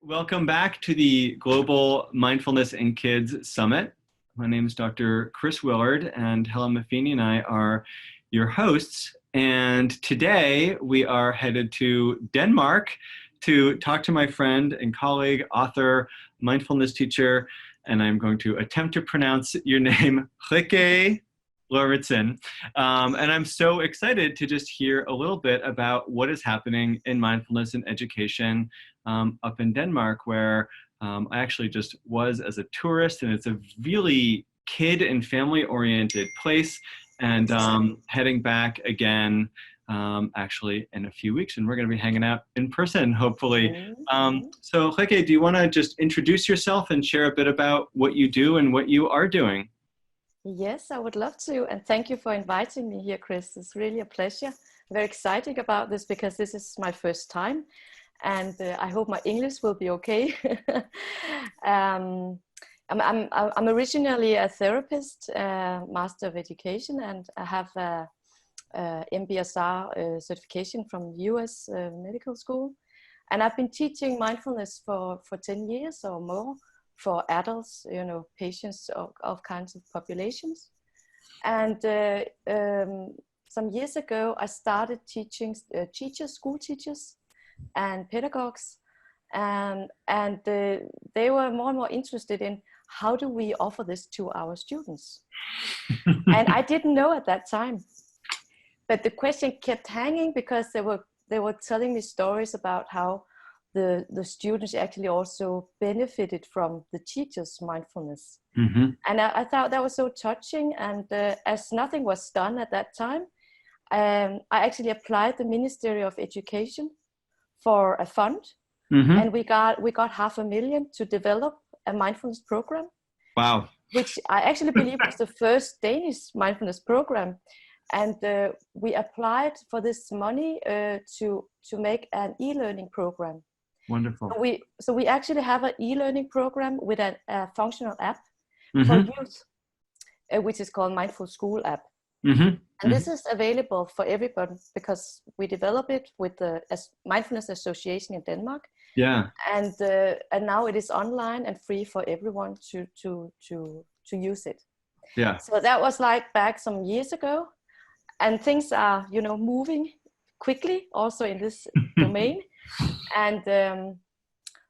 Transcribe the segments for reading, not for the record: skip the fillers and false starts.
Welcome back to the Global Mindfulness in Kids Summit. My name is Dr. Chris Willard, and Helen Maffini and I are your hosts. And today we are headed to Denmark to talk to my friend and colleague, author, mindfulness teacher, and I'm going to attempt to pronounce your name, Rikke Braren. And I'm so excited to just hear a little bit about what is happening in mindfulness and education up in Denmark, where I actually just was as a tourist, and it's a really kid and family oriented place, and heading back again actually in a few weeks, and we're going to be hanging out in person, hopefully. So Rikke, do you want to just introduce yourself and share a bit about what you do and what you are doing? Yes, I would love to, and thank you for inviting me here, Chris. It's really a pleasure. I'm very excited about this because this is my first time, and I hope my English will be okay. I'm originally a therapist, Master of Education, and I have a MBSR certification from US Medical School. And I've been teaching mindfulness for 10 years or more for adults, patients of all kinds of populations. And some years ago, I started teaching school teachers and pedagogues, and they were more and more interested in how do we offer this to our students. And I didn't know at that time, but the question kept hanging because they were telling me stories about how the students actually also benefited from the teachers' mindfulness. Mm-hmm. And I thought that was so touching. And as nothing was done at that time, I actually applied the Ministry of Education for a fund. Mm-hmm. And we got $500,000 to develop a mindfulness program. Wow. Which I actually believe was the first Danish mindfulness program. And we applied for this money to make an e-learning program. Wonderful. So we actually have an e-learning program with a functional app mm-hmm. for youth, which is called Mindful School app. Mm-hmm. And this is available for everybody because we develop it with the Mindfulness Association in Denmark. Yeah. And now it is online and free for everyone to use it. Yeah. So that was like back some years ago, and things are moving quickly also in this domain. And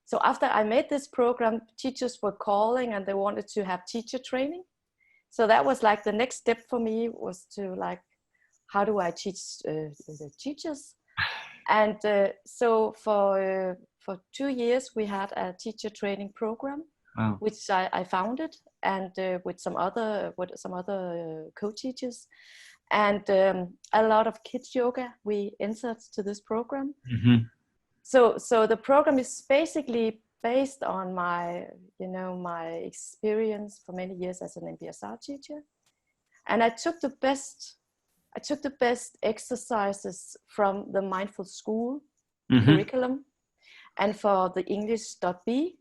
so after I made this program, teachers were calling and they wanted to have teacher training. So that was like the next step for me, was to how do I teach the teachers? And so for 2 years we had a teacher training program. Wow. Which I founded, and with some other co-teachers, and a lot of kids yoga we entered to this program. Mm-hmm. So the program is basically based on my experience for many years as an MBSR teacher, and I took the best exercises from the Mindful School mm-hmm. curriculum, and for the English.B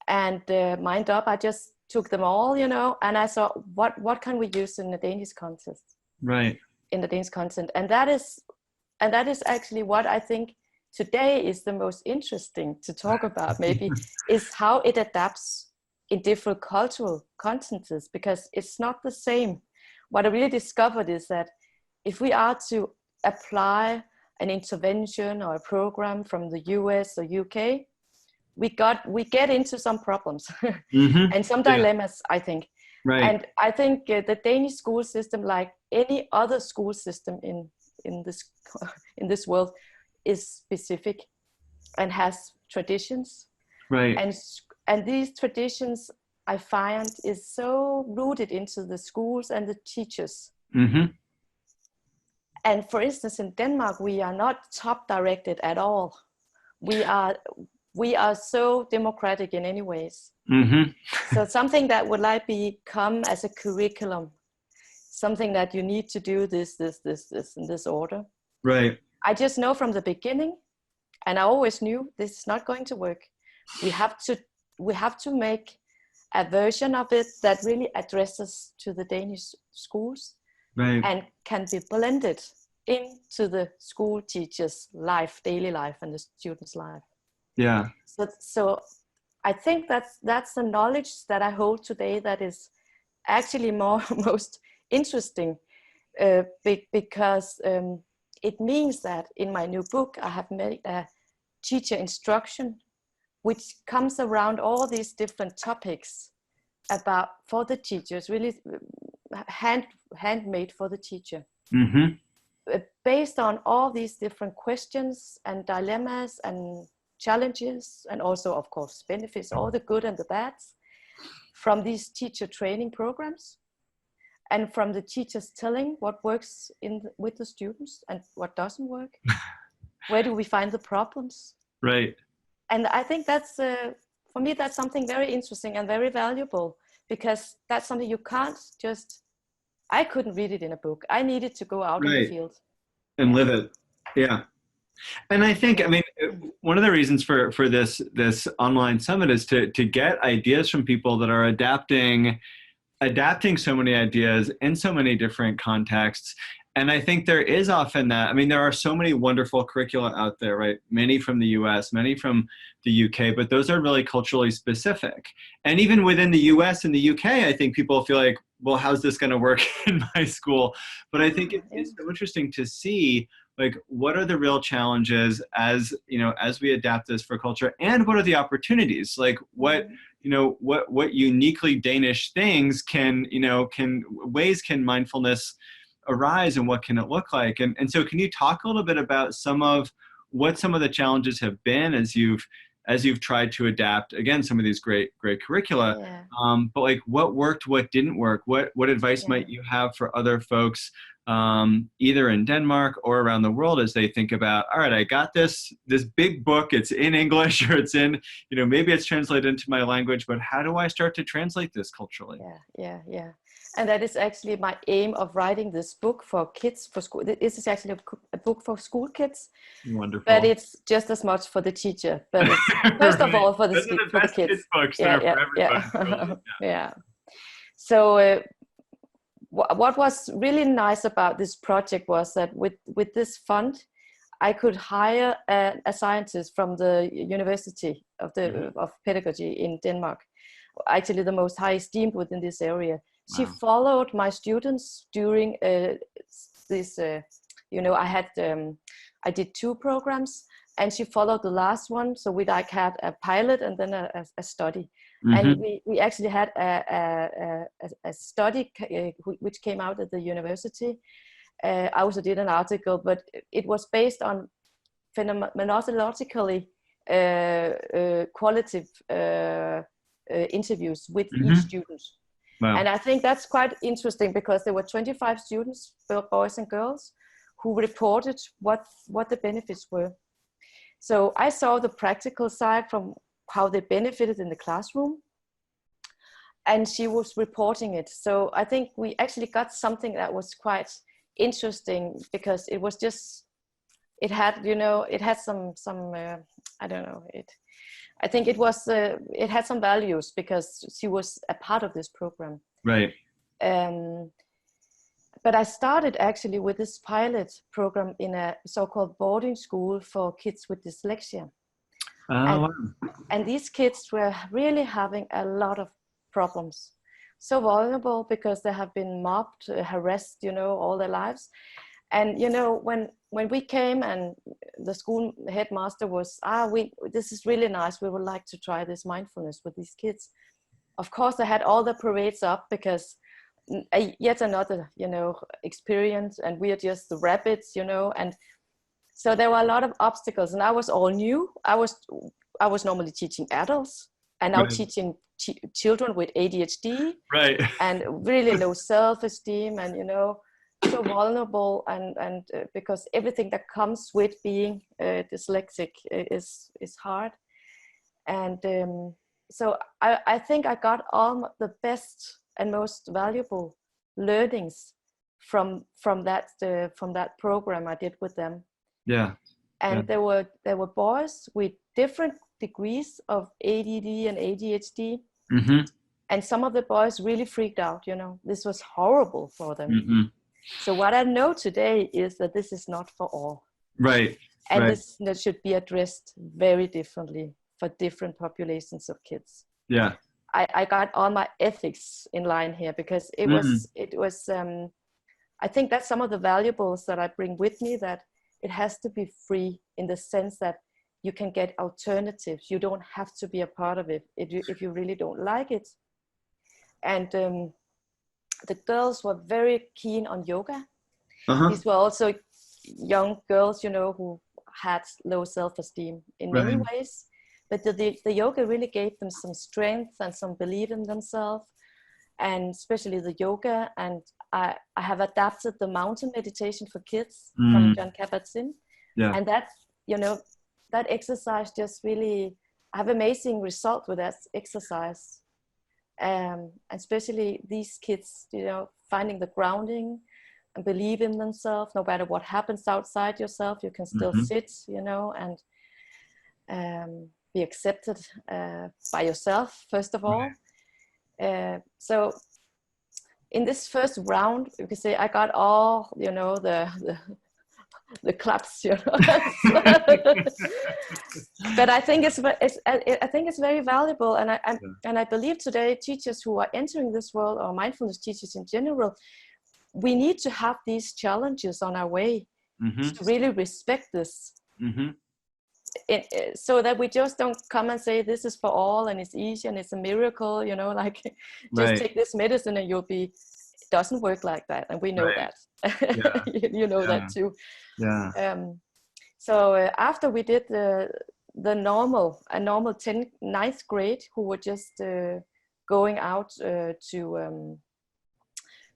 and MindUp, I just took them all, and I saw what can we use in the Danish context, right? In the Danish content, and that is actually what I think today is the most interesting to talk about, maybe, is how it adapts in different cultural contexts, because it's not the same. What I really discovered is that if we are to apply an intervention or a program from the US or UK, we get into some problems mm-hmm. and some dilemmas, yeah. I think. Right. And I think the Danish school system, like any other school system in this world, is specific and has traditions. Right. And these traditions, I find, is so rooted into the schools and the teachers. Mm-hmm. And for instance, in Denmark, we are not top directed at all. We are so democratic in any ways. Mm-hmm. So something that would become as a curriculum, something that you need to do this in this order. Right. I just know from the beginning, and I always knew this is not going to work. We have to make a version of it that really addresses to the Danish schools, right. And can be blended into the school teachers' life, daily life, and the students' life. Yeah. So I think that's the knowledge that I hold today that is actually most interesting, because it means that in my new book I have made a teacher instruction which comes around all these different topics about for the teachers, really handmade for the teacher, based on all these different questions and dilemmas and challenges, and also of course benefits, all the good and the bads, from these teacher training programs, and from the teachers telling what works with the students and what doesn't work. Where do we find the problems? Right. And I think that's for me, that's something very interesting and very valuable, because that's something you can't just, I couldn't read it in a book. I needed to go out in the field and live it. Yeah. And I think, I mean, one of the reasons for this online summit is to get ideas from people that are adapting so many ideas in so many different contexts. And I think there is often that, I mean, there are so many wonderful curricula out there, right? Many from the US, many from the UK, but those are really culturally specific. And even within the US and the UK, I think people feel like, well, how's this going to work in my school? But I think it's so interesting to see, like, what are the real challenges as, you know, as we adapt this for culture, and what are the opportunities? Like, what, you know, what uniquely Danish things can ways can mindfulness arise, and what can it look like? And so can you talk a little bit about some of the challenges have been as you've tried to adapt, again, some of these great curricula, but like what worked, what didn't work, what advice might you have for other folks, either in Denmark or around the world, as they think about, all right, I got this big book, it's in English, or it's in, you know, maybe it's translated into my language, but how do I start to translate this culturally? Yeah. And that is actually my aim of writing this book for kids, for school. This is actually a book for school kids. Wonderful. But it's just as much for the teacher. But it's first of all for the kids. Books that are for everybody. Yeah. So what was really nice about this project was that with this fund, I could hire a scientist from the University of Pedagogy in Denmark, actually the most high esteemed within this area. She followed my students during this, you know, I did 2 programs, and she followed the last one. So we like had a pilot and then a study. And we actually had a study which came out at the university. I also did an article, but it was based on phenomenologically qualitative interviews with each student. Wow. And I think that's quite interesting, because there were 25 students, boys and girls, who reported what the benefits were. So I saw the practical side from how they benefited in the classroom, and she was reporting it. So I think we actually got something that was quite interesting, because it was just, it had, you know, it had some I don't know, I think it was it had some values, because she was a part of this program. Right. But I started actually with this pilot program in a so-called boarding school for kids with dyslexia. And these kids were really having a lot of problems. So vulnerable, because they have been mobbed, harassed, you know, all their lives. And, you know, when we came and the school headmaster was, this is really nice, we would like to try this mindfulness with these kids. Of course, I had all the parades up, because yet another, you know, experience, and we are just the rabbits, you know, and so there were a lot of obstacles, and I was all new. I was normally teaching adults, and now teaching children with ADHD, and really low self-esteem, and, you know, so vulnerable, and because everything that comes with being dyslexic is hard. And so I think I got all the best and most valuable learnings from that program I did with them. And there were boys with different degrees of ADD and ADHD, and some of the boys really freaked out, you know. This was horrible for them. So what I know today is that this is not for all. Right. And right. this that should be addressed very differently for different populations of kids. Yeah. I got all my ethics in line here, because it was I think that's some of the valuables that I bring with me, that it has to be free in the sense that you can get alternatives. You don't have to be a part of it if you really don't like it. And the girls were very keen on yoga. Uh-huh. These were also young girls, who had low self-esteem in many ways. But the yoga really gave them some strength and some belief in themselves, and especially the yoga. And I have adapted the mountain meditation for kids from John Kabat-Zinn. Yeah. And that, that exercise just really, I have amazing result with that exercise. And especially these kids, finding the grounding and believe in themselves. No matter what happens outside yourself, you can still sit, and be accepted by yourself, first of all. So in this first round, you can say I got all, the claps, But I think it's very valuable, and I believe today teachers who are entering this world, or mindfulness teachers in general, we need to have these challenges on our way to really respect this. So that we just don't come and say this is for all and it's easy and it's a miracle, just take this medicine and you'll be. It doesn't work like that, and we know that. You know that too. So after we did a normal 9th grade, who were just going out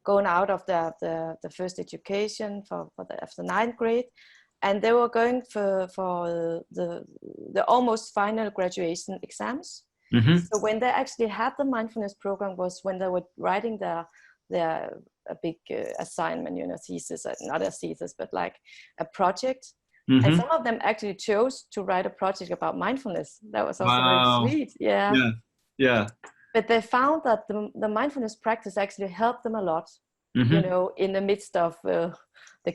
going out of the first education for the 9th grade, and they were going for the almost final graduation exams. So when they actually had the mindfulness program was when they were writing their a big assignment, thesis, not a thesis, but like a project. And some of them actually chose to write a project about mindfulness. That was also very sweet. Yeah. But they found that the mindfulness practice actually helped them a lot, in the midst of the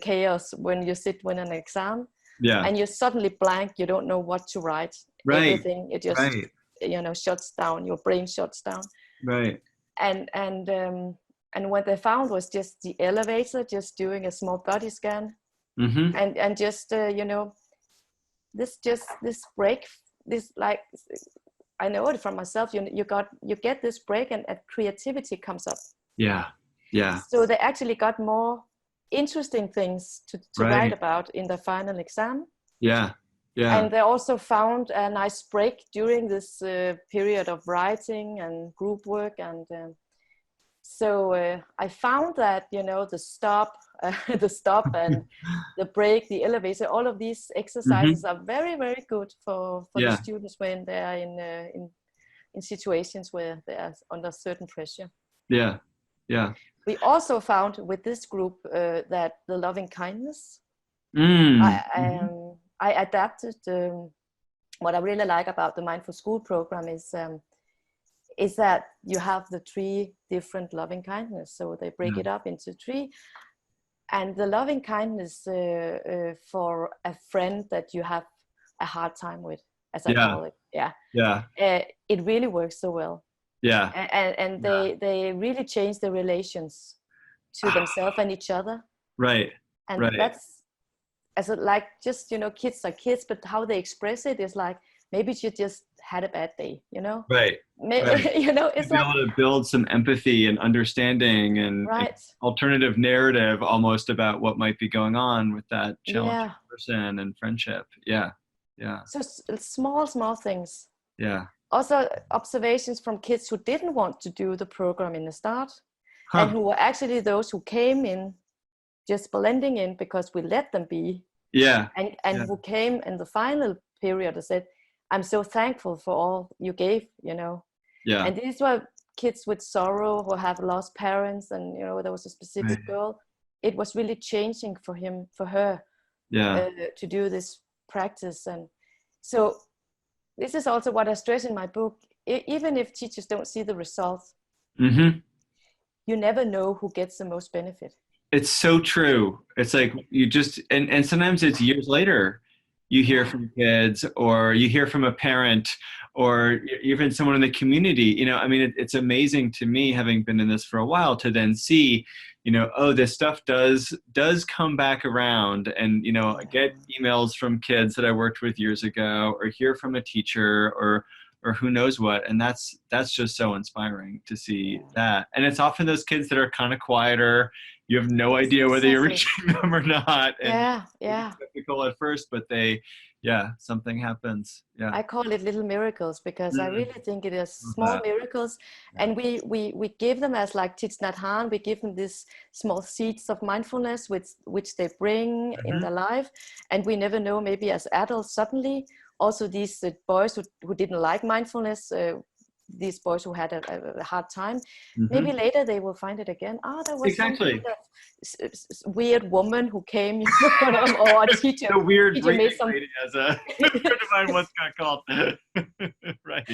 chaos when you sit with an exam, and you're suddenly blank. You don't know what to write. Everything, it just, shuts down. Your brain shuts down. And what they found was just the elevator, just doing a small body scan, and just this break, this, like, I know it from myself. You get this break, and creativity comes up. So they actually got more interesting things to write about in the final exam. And they also found a nice break during this period of writing and group work. And so I found that, the stop and the break, the elevator, all of these exercises are very, very good for the students when they are in situations where they are under certain pressure. We also found with this group that the loving kindness, I adapted. What I really like about the Mindful School program is that you have the 3 different loving kindness. So they break it up into 3. And the loving kindness for a friend that you have a hard time with, as I call it. It really works so well. And they really change the relations to themselves and each other. And that's, just, kids are kids, but how they express it is like, maybe you just had a bad day, it's like able to build some empathy and understanding and alternative narrative almost about what might be going on with that challenging person and friendship. So small things. Also observations from kids who didn't want to do the program in the start, and who were actually those who came in just blending in because we let them be. And who came in the final period and said, I'm so thankful for all you gave, And these were kids with sorrow who have lost parents, and there was a specific girl. It was really changing for her to do this practice. And so this is also what I stress in my book. Even if teachers don't see the results, you never know who gets the most benefit. It's so true. It's like you just, and sometimes it's years later, you hear from kids, or you hear from a parent, or even someone in the community. You know, I mean, it's amazing to me, having been in this for a while, to then see, you know, oh, this stuff does come back around. And, you know, I get emails from kids that I worked with years ago, or hear from a teacher, or who knows what. And that's just so inspiring to see that. And it's often those kids that are kind of quieter. You have no idea whether you're reaching them or not. And it's difficult at first, but something happens. Yeah. I call it little miracles, because I really think it is small miracles. And we give them as like Thich Nhat Hanh, we give them these small seeds of mindfulness, which they bring in their life. And we never know, maybe as adults, suddenly, also these boys who didn't like mindfulness, these boys who had a hard time, maybe later they will find it again. There was exactly weird woman who came, or a teacher. The weird teacher made some... lady, as a friend of mine once got called. Right.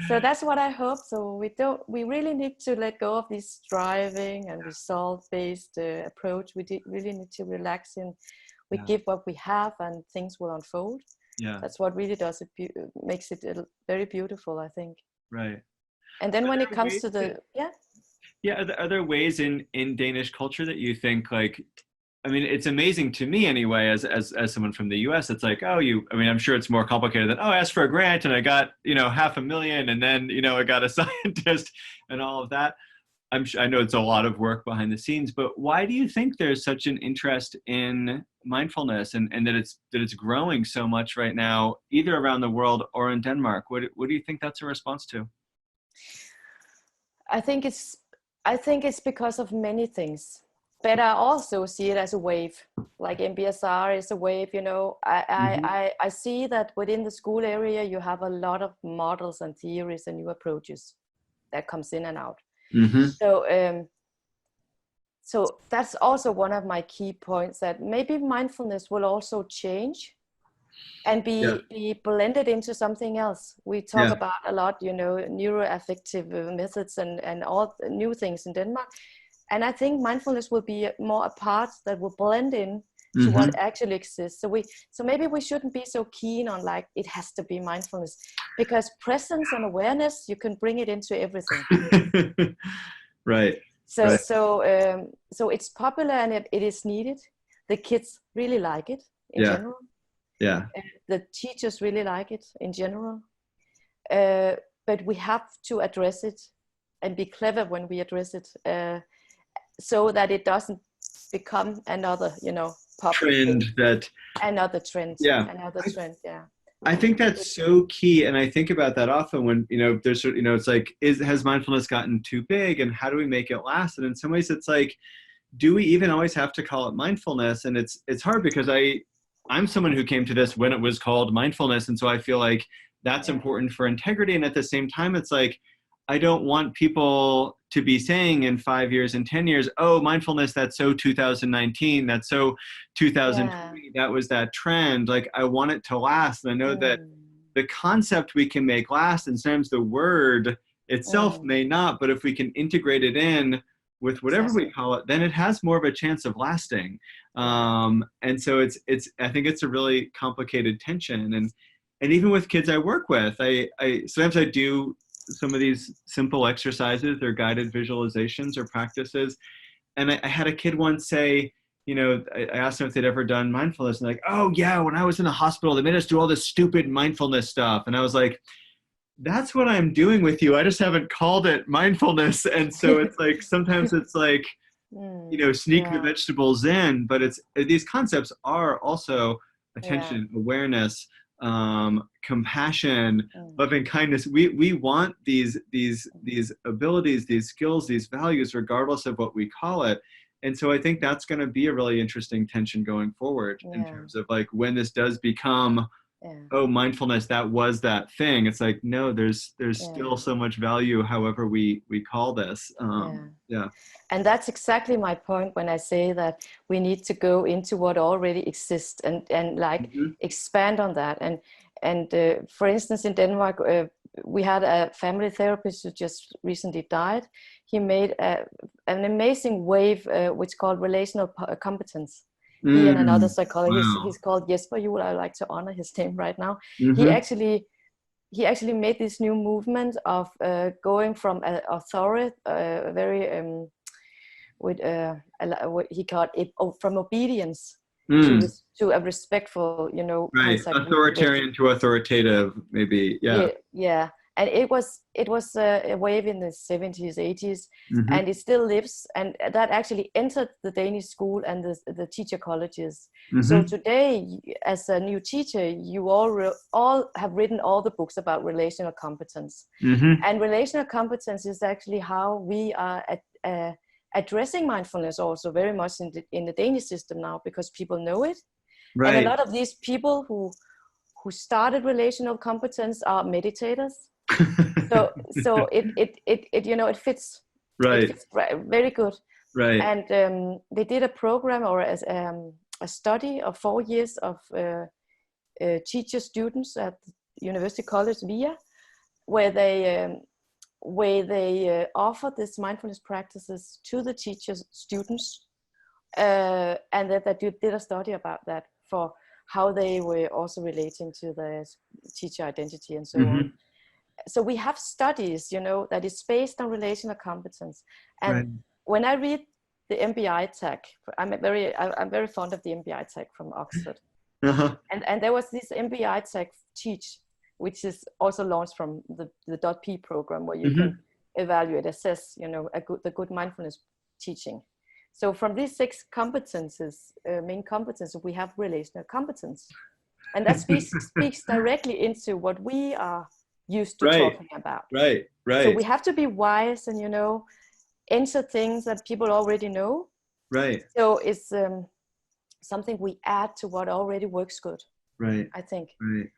So that's what I hope. So we really need to let go of this striving and result-based approach. We really need to relax in. We give what we have, and things will unfold. Yeah, that's what really does it. Makes it very beautiful, I think. Right. And then when it comes to the are there ways in Danish culture that you think, like, I mean, it's amazing to me anyway, as someone from the US, it's like, I mean, I'm sure it's more complicated than, I asked for a grant and I got, $500,000, and then, I got a scientist and all of that. I know it's a lot of work behind the scenes, but why do you think there's such an interest in mindfulness, and that it's growing so much right now, either around the world or in Denmark? What do you think that's a response to? I think it's because of many things, but I also see it as a wave. Like MBSR is a wave, I see that within the school area, you have a lot of models and theories and new approaches that comes in and out. So that's also one of my key points, that maybe mindfulness will also change and be blended into something else. We talk about a lot, neuroaffective methods and all new things in Denmark. And I think mindfulness will be more a part that will blend in to what actually exists. So maybe we shouldn't be so keen on, like, it has to be mindfulness, because presence and awareness, you can bring it into everything. Right. So it's popular, and it is needed. The kids really like it in general. Yeah. The teachers really like it in general. But we have to address it and be clever when we address it, so that it doesn't become another, trend that another trend. I think that's so key, and I think about that often when there's it's like, has mindfulness gotten too big, and how do we make it last? And in some ways it's like, do we even always have to call it mindfulness? And it's hard, because I'm someone who came to this when it was called mindfulness, and so I feel like that's important for integrity. And at the same time, it's like, I don't want people to be saying in 5 years and 10 years, mindfulness, that's so 2019, that's so 2020, that was that trend. Like, I want it to last. And I know that the concept we can make last, and sometimes the word itself may not, but if we can integrate it in with whatever we call it, then it has more of a chance of lasting. And so I think it's a really complicated tension. And even with kids I work with, I sometimes I do some of these simple exercises or guided visualizations or practices. And I had a kid once say, I asked them if they'd ever done mindfulness, and like, when I was in the hospital, they made us do all this stupid mindfulness stuff. And I was like, that's what I'm doing with you. I just haven't called it mindfulness. And so it's like, sometimes it's like, sneak the vegetables in, but these concepts are also attention, awareness, compassion, loving kindness. We want these abilities, these skills, these values, regardless of what we call it. And so I think that's going to be a really interesting tension going forward in terms of, like, when this does become, mindfulness, that was that thing. It's like, no, there's still so much value, however we call this. And that's exactly my point when I say that we need to go into what already exists and like expand on that. And for instance, in Denmark, we had a family therapist who just recently died. He made an amazing wave, which is called relational competence. He and another psychologist, Wow. he's called Jesper Juhl. I like to honor his name right now. Mm-hmm. He actually made this new movement of going from authority, what he called from obedience to a respectful, Right, concept. authoritarian to authoritative, maybe. Yeah. Yeah. And it was a wave in the 70s, 80s, Mm-hmm. and it still lives. And that actually entered the Danish school and the teacher colleges. Mm-hmm. So today, as a new teacher, you all have written all the books about relational competence. Mm-hmm. And relational competence is actually how we are addressing mindfulness also very much in the Danish system now, because people know it. Right. And a lot of these people who started relational competence are meditators. So it fits. Right. It fits very good. Right. And they did a program or a study of 4 years of teacher students at University College VIA, where they offered these mindfulness practices to the teachers, students, and that they did a study about that for how they were also relating to the teacher identity and so on. So we have studies, that is based on relational competence. And when I read the MBI tag, I'm very fond of the MBI tag from Oxford. And there was this MBI tag teach, which is also launched from the .P program, where you can evaluate, assess, the good mindfulness teaching. So from these 6 competences, main competences, we have relational competence. And that speaks directly into what we are used to talking about. Right. So we have to be wise and, answer things that people already know. Right. So it's something we add to what already works good. Right. I think. Right.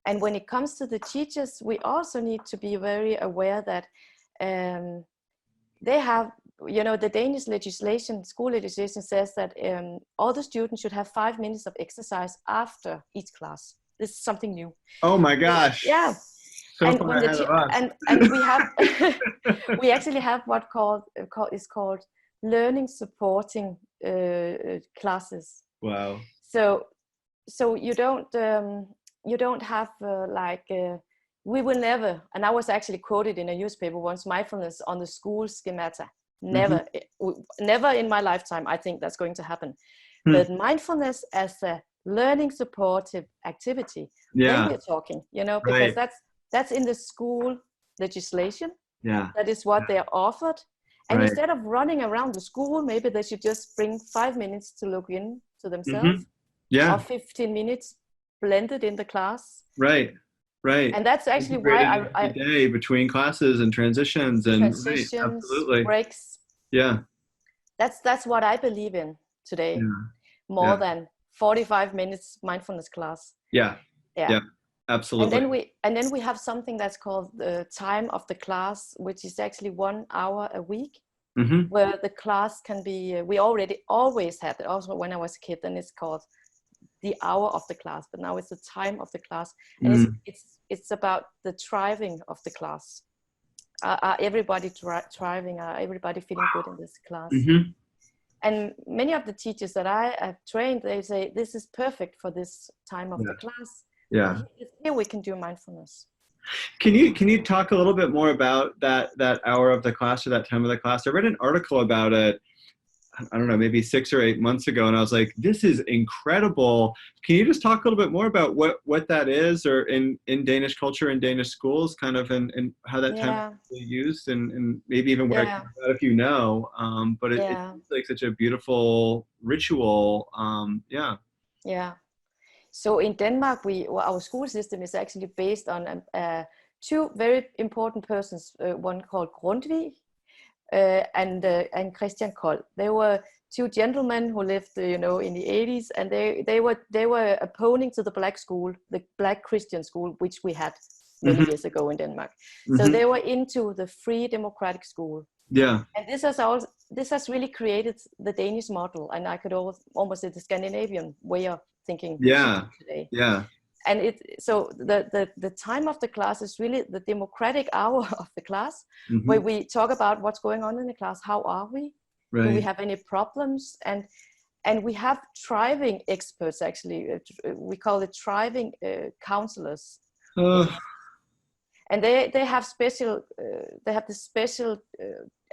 And when it comes to the teachers, we also need to be very aware that they have, the Danish legislation, school legislation says that all the students should have 5 minutes of exercise after each class. This is something new. Oh my gosh. Yeah. So and when and we have we actually have what is called learning supporting classes. Wow. So you don't have we will never, and I was actually quoted in a newspaper once, mindfulness on the school schemata. Never, never in my lifetime, I think that's going to happen. But mindfulness as a learning supportive activity, then we're talking, because that's in the school legislation. Yeah. That is what they're offered. And instead of running around the school, maybe they should just bring 5 minutes to look in to themselves. Or 15 minutes blended in the class. Right. Right. And that's actually why I day between classes and transitions and absolutely breaks. Yeah. That's what I believe in today. More than 45 minutes mindfulness class. Yeah. Absolutely. And then we have something that's called the time of the class, which is actually 1 hour a week, where the class can be. We always had it. Also, when I was a kid, then it's called the hour of the class, but now it's the time of the class, and it's about the thriving of the class. Are everybody thriving? Are everybody feeling good in this class? And many of the teachers that I have trained, they say this is perfect for this time of the class. Yeah. Here we can do mindfulness. Can you talk a little bit more about that hour of the class or that time of the class? I read an article about it, I don't know, maybe 6 or 8 months ago, and I was like, this is incredible. Can you just talk a little bit more about what that is, or in Danish culture and Danish schools, kind of, and how that time is used, and maybe even where it comes out, if you know. But it seems like such a beautiful ritual. Yeah. So in Denmark, our school system is actually based on 2 very important persons. One called Grundtvig, and Christian Kold. They were 2 gentlemen who lived, in the 80s, and they were opposing to the black school, the black Christian school, which we had many years ago in Denmark. So they were into the free democratic school. Yeah. And this has really created the Danish model, and I could almost say the Scandinavian way of thinking today. Yeah. And so the time of the class is really the democratic hour of the class, where we talk about what's going on in the class. How are we? Right. Do we have any problems? And we have thriving experts, actually. We call it thriving counselors. And they have special, they have the special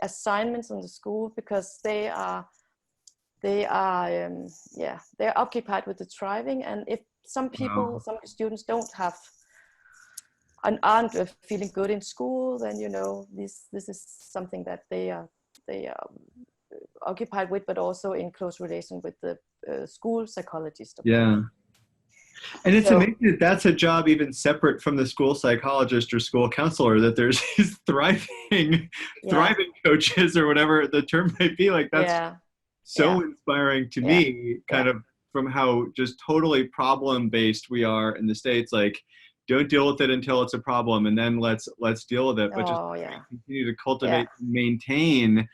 assignments in the school, because they're occupied with the thriving. And if some people, some students don't have and aren't feeling good in school, then this is something that they are occupied with, but also in close relation with the school psychologist. Yeah. And it's amazing that that's a job even separate from the school psychologist or school counselor, that there's these thriving coaches, or whatever the term might be. Like, that's so inspiring to me, kind of from how just totally problem-based we are in the States. Like, don't deal with it until it's a problem, and then let's deal with it. But continue to cultivate, maintain,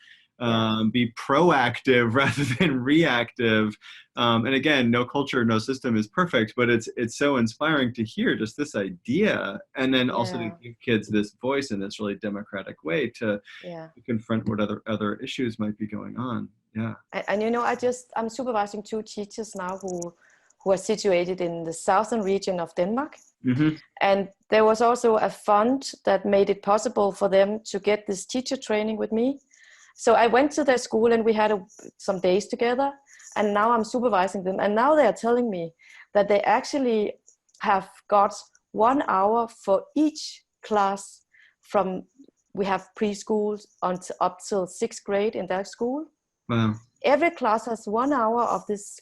be proactive rather than reactive. And again, no culture, no system is perfect, but it's so inspiring to hear just this idea, and then also to give kids this voice in this really democratic way to confront what other issues might be going on. Yeah. And I'm supervising 2 teachers now who are situated in the southern region of Denmark. Mm-hmm. And there was also a fund that made it possible for them to get this teacher training with me. So I went to their school and we had some days together, and now I'm supervising them. And now they are telling me that they actually have got 1 hour for each class we have preschool up till 6th grade in their school. Wow. Every class has 1 hour of this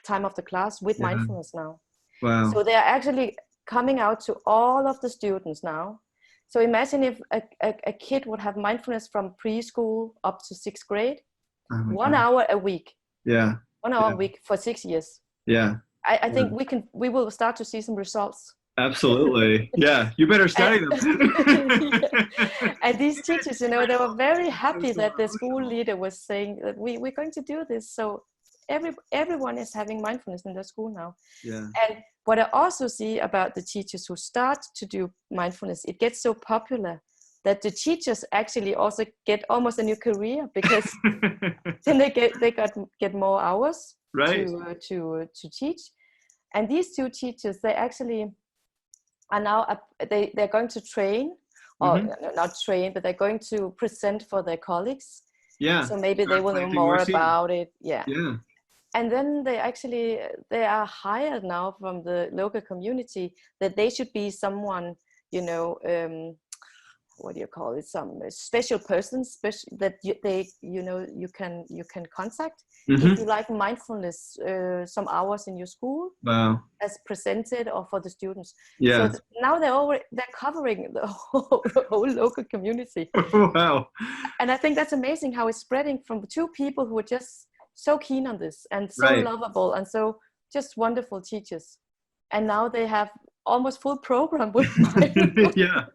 time of the class with mindfulness now. Wow. So they are actually coming out to all of the students now. So imagine if a kid would have mindfulness from preschool up to 6th grade, 1 hour a week. Yeah. 1 hour a week for 6 years. Yeah. I think we will start to see some results. Absolutely. Yeah. You better study them. And these teachers, they were very happy that the school leader was saying that we're going to do this. So everyone is having mindfulness in their school now. Yeah. And what I also see about the teachers who start to do mindfulness, it gets so popular that the teachers actually also get almost a new career, because then they get more hours to teach. And these 2 teachers, they actually are now they're going to train, or not train, but they're going to present for their colleagues. Yeah. So maybe they will know more about it. Yeah. Yeah. And then they are hired now from the local community that they should be someone, what do you call it? Some special persons that you can contact if you like mindfulness, some hours in your school. Wow. As presented, or for the students. Yeah. So now they're covering the whole local community. Wow. And I think that's amazing how it's spreading from 2 people who are just so keen on this and so lovable and so just wonderful teachers. And now they have almost full program with mindfulness. Yeah.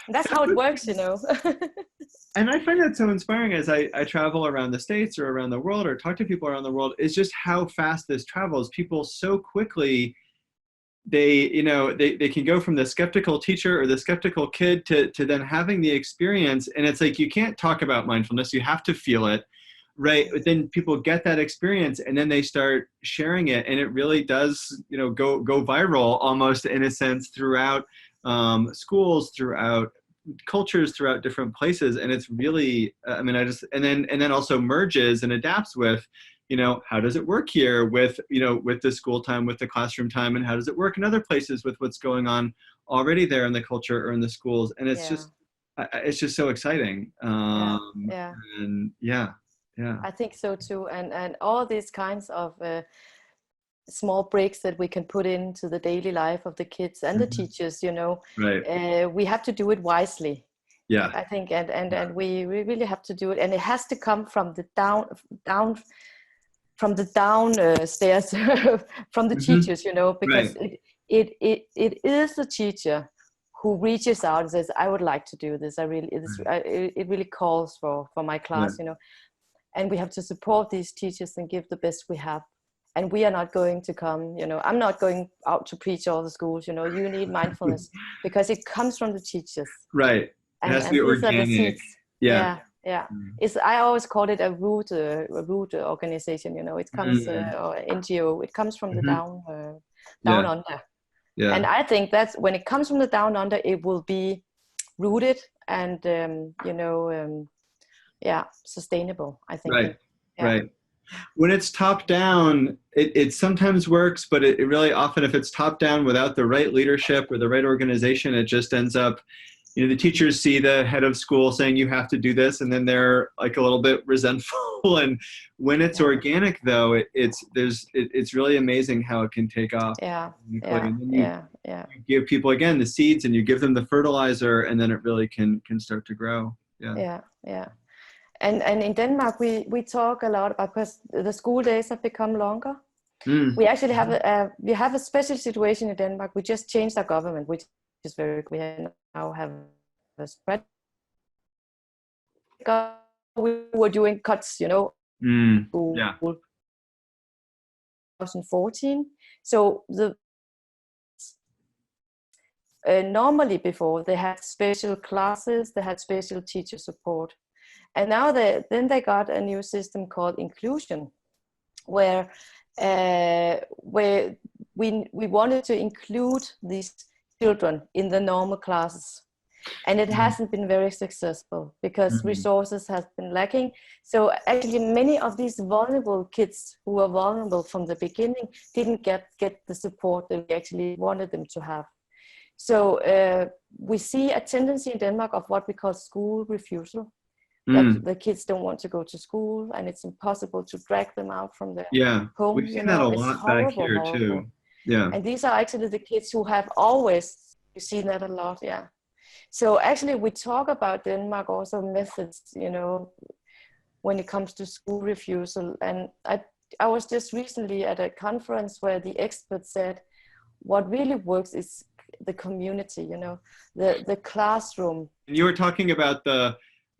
That's how it works, And I find that so inspiring as I travel around the States or around the world, or talk to people around the world, is just how fast this travels. People so quickly, they can go from the skeptical teacher or the skeptical kid to then having the experience. And it's like, you can't talk about mindfulness, you have to feel it. Right. But then people get that experience, and then they start sharing it, and it really does, go viral almost, in a sense, throughout schools, throughout cultures, throughout different places. And it's really, and then also merges and adapts with, how does it work here with, with the school time, with the classroom time, and how does it work in other places with what's going on already there in the culture or in the schools. And it's just so exciting. And yeah, I think so too. And all these kinds of small breaks that we can put into the daily life of the kids and the teachers, we have to do it wisely. Yeah, I think, and we really have to do it, and it has to come from the downstairs from the teachers, because it is the teacher who reaches out and says, I would like to do this. It really calls for my class, and we have to support these teachers and give the best we have. And we are not going to come, I'm not going out to preach all the schools, you need mindfulness because it comes from the teachers. Right. It has to be organic. Yeah. Yeah. I always call it a root organization. It comes or NGO. It comes from the down under. Yeah. And I think that's when it comes from the down under, it will be rooted and sustainable, I think. Right. Yeah. Right. When it's top down, it sometimes works, but it really often, if it's top down without the right leadership or the right organization, it just ends up, the teachers see the head of school saying you have to do this, and then they're like a little bit resentful. And when it's organic, though, it's really amazing how it can take off. You give people again the seeds, and you give them the fertilizer, and then it really can start to grow. Yeah. And in Denmark, we talk a lot about, because the school days have become longer. We actually have a special situation in Denmark. We just changed our government, which is very good. We now have a spread. We were doing cuts, 2014. So normally before, they had special classes, they had special teacher support. And now they got a new system called inclusion, where we wanted to include these children in the normal classes. And it hasn't been very successful because resources have been lacking. So actually many of these vulnerable kids who were vulnerable from the beginning didn't get the support that we actually wanted them to have. So we see a tendency in Denmark of what we call school refusal. That the kids don't want to go to school, and it's impossible to drag them out from their home. We've seen that a lot back here too. Yeah. And these are actually the kids who have always, you've seen that a lot, So actually we talk about Denmark also methods, when it comes to school refusal. And I was just recently at a conference where the experts said, what really works is the community, the classroom. And you were talking about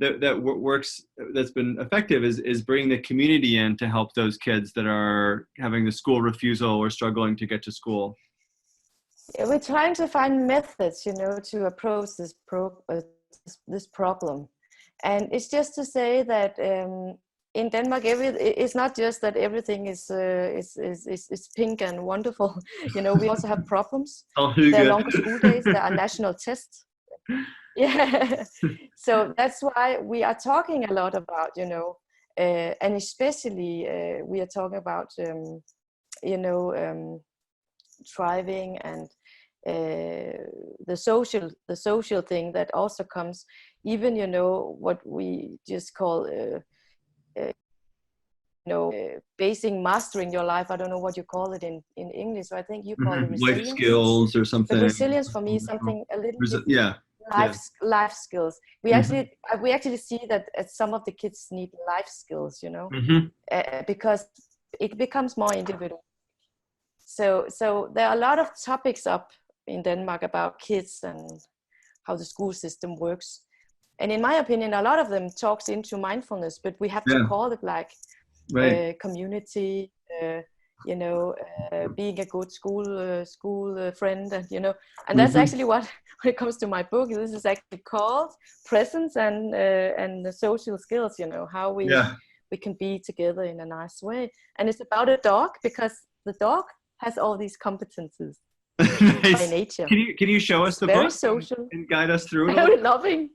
that works, that's been effective is bringing the community in to help those kids that are having the school refusal or struggling to get to school. We're trying to find methods, to approach this problem. And it's just to say that in Denmark, it's not just that everything is pink and wonderful. We also have problems. There are longer school days. There are national tests. So that's why we are talking a lot about, and especially we are talking about, thriving and the social thing that also comes, even, what we just call, basing mastering your life. I don't know what you call it in English. So I think you call it resilience. Life skills or something. But resilience for me is something a little bit life skills. We actually see that some of the kids need life skills, because it becomes more individual. So there are a lot of topics up in Denmark about kids and how the school system works. And in my opinion, a lot of them talks into mindfulness, but we have to call it like community, being a good school friend, and and that's actually what, when it comes to my book, this is actually called presence and the social skills. How we can be together in a nice way, and it's about a dog because the dog has all these competences by nature. Can you show us the very book social and guide us through it? Very loving.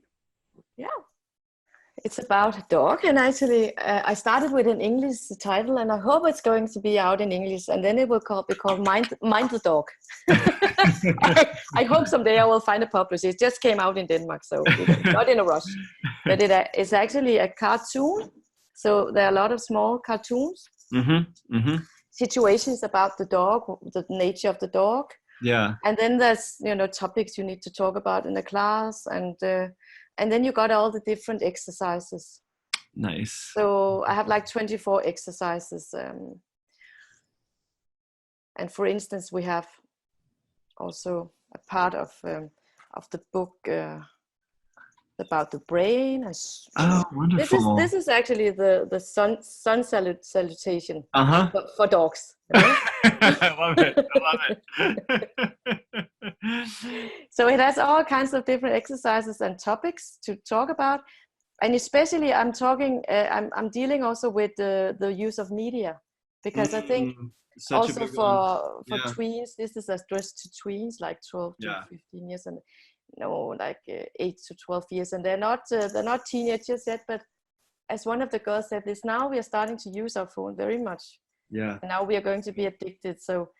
It's about a dog, and actually I started with an English title, and I hope it's going to be out in English, and then it will be called Mind the Dog. I hope someday I will find a publisher. It just came out in Denmark, so not in a rush. But it's actually a cartoon, so there are a lot of small cartoons, situations about the dog, the nature of the dog. And then there's topics you need to talk about in the class, and then you got all the different exercises. Nice. So I have like 24 exercises. And for instance, we have also a part of the book about the brain. Oh, wonderful. This is actually the sun salutation for dogs. I love it. So it has all kinds of different exercises and topics to talk about. And especially I'm dealing also with the use of media, because I think such also a big one. for tweens, this is addressed to tweens like 12 to 15 years, and like 8 to 12 years, and they're not teenagers yet, but as one of the girls said, this now we are starting to use our phone very much. Yeah. And now we are going to be addicted. So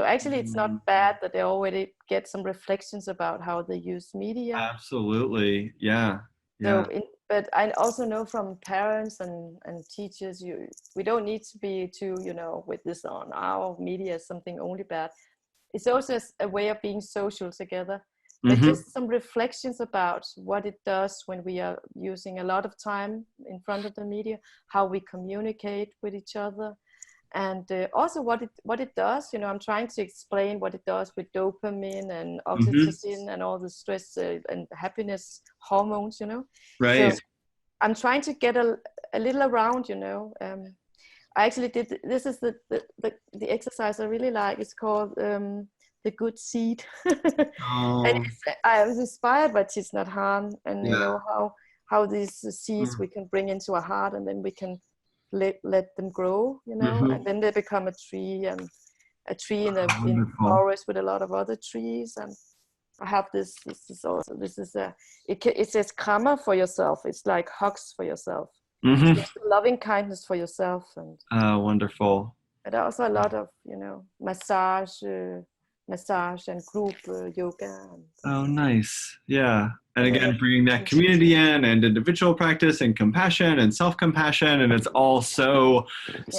actually it's not bad that they already get some reflections about how they use media. Absolutely. Yeah. Yeah. So but I also know from parents and teachers, we don't need to be too, with this on our media is something only bad. It's also a way of being social together. But just some reflections about what it does when we are using a lot of time in front of the media, how we communicate with each other, and also what it does. I'm trying to explain what it does with dopamine and oxytocin and all the stress and happiness hormones. Right. So I'm trying to get a little around. I actually did. This is the exercise I really like. It's called the good seed. And I was inspired by Thich Nhat Hanh, and how these seeds we can bring into our heart, and then we can let them grow, and then they become a tree, and a tree in the forest with a lot of other trees. And I have this it says karma for yourself. It's like hugs for yourself. Just loving kindness for yourself. And wonderful. But also a lot of massage and group yoga. Nice. Yeah. And again, bringing that community in, and individual practice, and compassion and self-compassion, and it's all so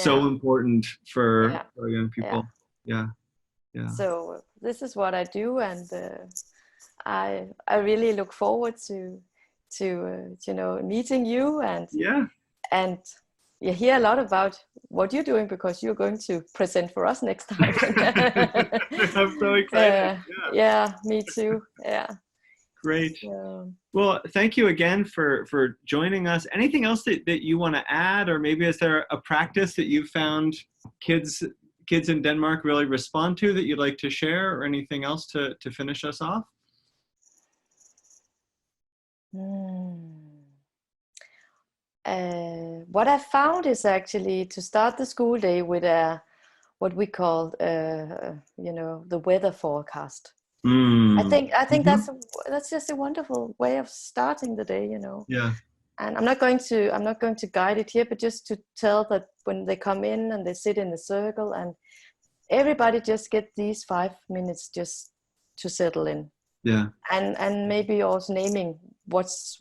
important for young people. Yeah. So this is what I do, and I really look forward to meeting you, and you hear a lot about what you're doing, because you're going to present for us next time. I'm so excited. Yeah, me too. Yeah. Great. Well, thank you again for joining us. Anything else that you want to add, or maybe is there a practice that you found kids in Denmark really respond to that you'd like to share, or anything else to finish us off? What I found is actually to start the school day with what we call the weather forecast. I think that's just a wonderful way of starting the day, Yeah. And I'm not going to guide it here, but just to tell that when they come in and they sit in a circle, and everybody just get these 5 minutes just to settle in. Yeah. And maybe also naming what's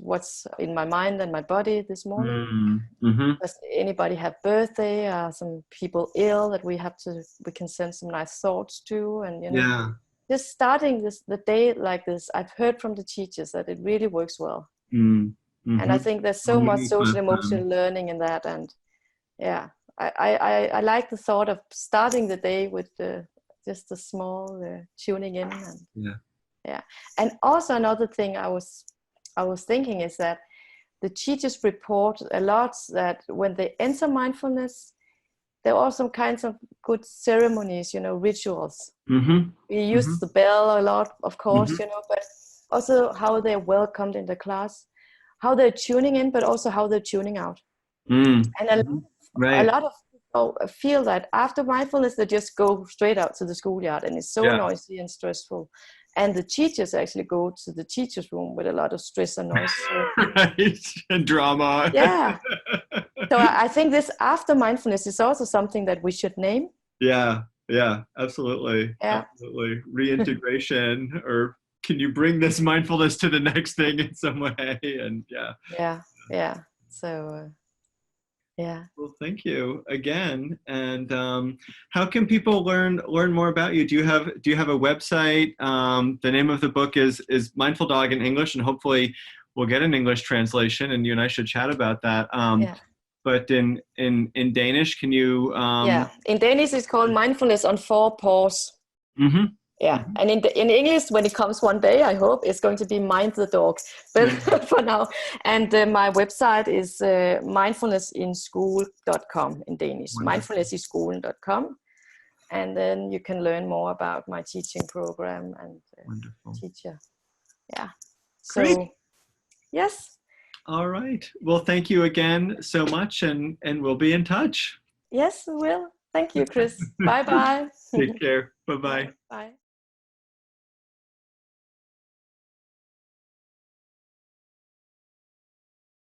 in my mind and my body this morning. Does anybody have birthday? Are some people ill that we can send some nice thoughts to? And just starting the day like this, I've heard from the teachers that it really works well. And I think there's so much social emotional learning in that. And I like the thought of starting the day with just a small tuning in. And and also another thing I was thinking is that the teachers report a lot that when they enter mindfulness, there are some kinds of good ceremonies, rituals. We use the bell a lot, of course, but also how they're welcomed in the class, how they're tuning in, but also how they're tuning out. And a lot of people feel that after mindfulness, they just go straight out to the schoolyard, and it's so noisy and stressful. And the teachers actually go to the teacher's room with a lot of stress and noise. Right, and drama. Yeah. So I think this after mindfulness is also something that we should name. Yeah, absolutely. Yeah. Absolutely. Reintegration, or can you bring this mindfulness to the next thing in some way? And Yeah. So Well, thank you again. And how can people learn more about you? Do you have a website? The name of the book is Mindful Dog in English, and hopefully we'll get an English translation, and you and I should chat about that. But in Danish, can you? In Danish it's called Mindfulness on 4 Paws. Yeah, and in English, when it comes one day, I hope it's going to be Mind the Dog. But for now, and my website is mindfulnessinskool.com in Danish. Mindfulnessinskolen.com, and then you can learn more about my teaching program and teacher. Yeah. So great. yes. All right. Well, thank you again so much, and we'll be in touch. Yes, we will. Thank you, Chris. Bye-bye. Take care. Bye-bye. Bye.